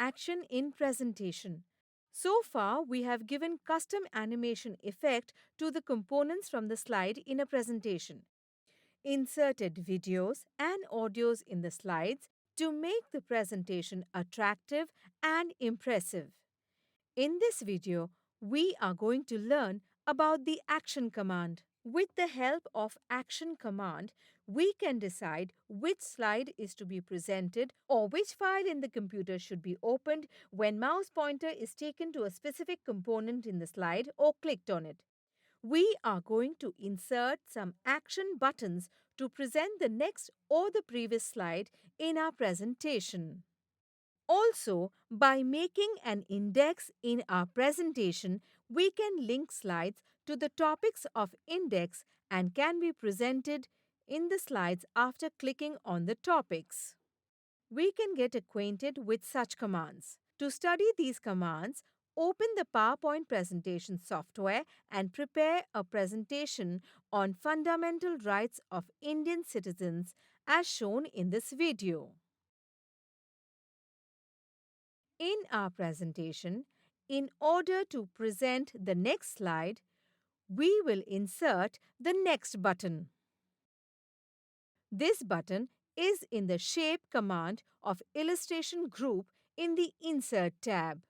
action in presentation. So far, we have given custom animation effect to the components from the slide in a presentation, inserted videos and audios in the slides to make the presentation attractive and impressive. In this video, we are going to learn about the action command. With the help of action command, we can decide which slide is to be presented or which file in the computer should be opened when mouse pointer is taken to a specific component in the slide or clicked on it. We are going to insert some action buttons to present the next or the previous slide in our presentation. Also, by making an index in our presentation, we can link slides to the topics of index and can be presented in the slides after clicking on the topics. We can get acquainted with such commands. To study these commands, open the PowerPoint presentation software and prepare a presentation on fundamental rights of Indian citizens as shown in this video. In our presentation, in order to present the next slide, we will insert the Next button. This button is in the Shape command of Illustration group in the Insert tab.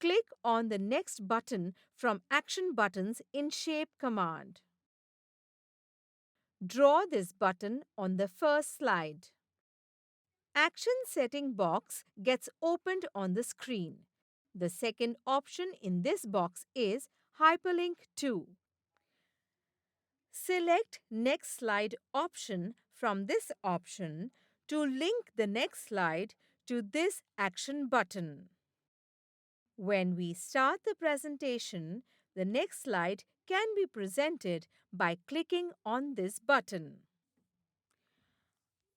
Click on the Next button from Action buttons in Shape command. Draw this button on the first slide. Action setting box gets opened on the screen. The second option in this box is Hyperlink to. Select Next Slide option from this option to link the next slide to this action button. When we start the presentation, the next slide can be presented by clicking on this button.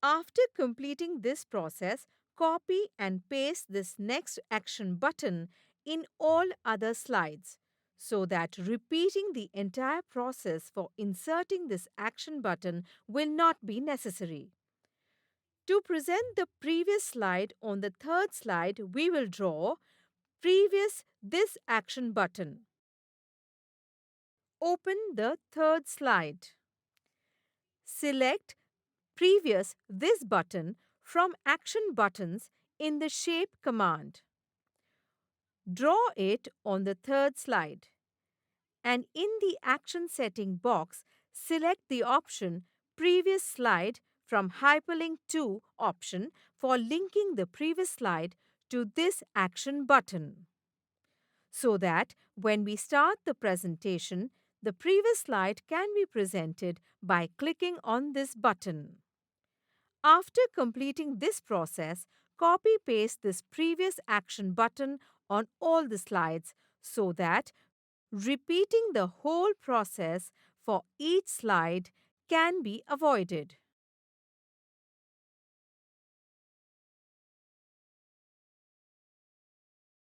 After completing this process, copy and paste this next action button in all other slides so that repeating the entire process for inserting this action button will not be necessary. To present the previous slide on the third slide, we will draw Previous this action button. Open the third slide. Select Previous this button from Action buttons in the Shape command. Draw it on the third slide. And in the Action setting box, select the option Previous slide from Hyperlink to option for linking the previous slide to this action button, so that when we start the presentation, the previous slide can be presented by clicking on this button. After completing this process, copy-paste this previous action button on all the slides so that repeating the whole process for each slide can be avoided.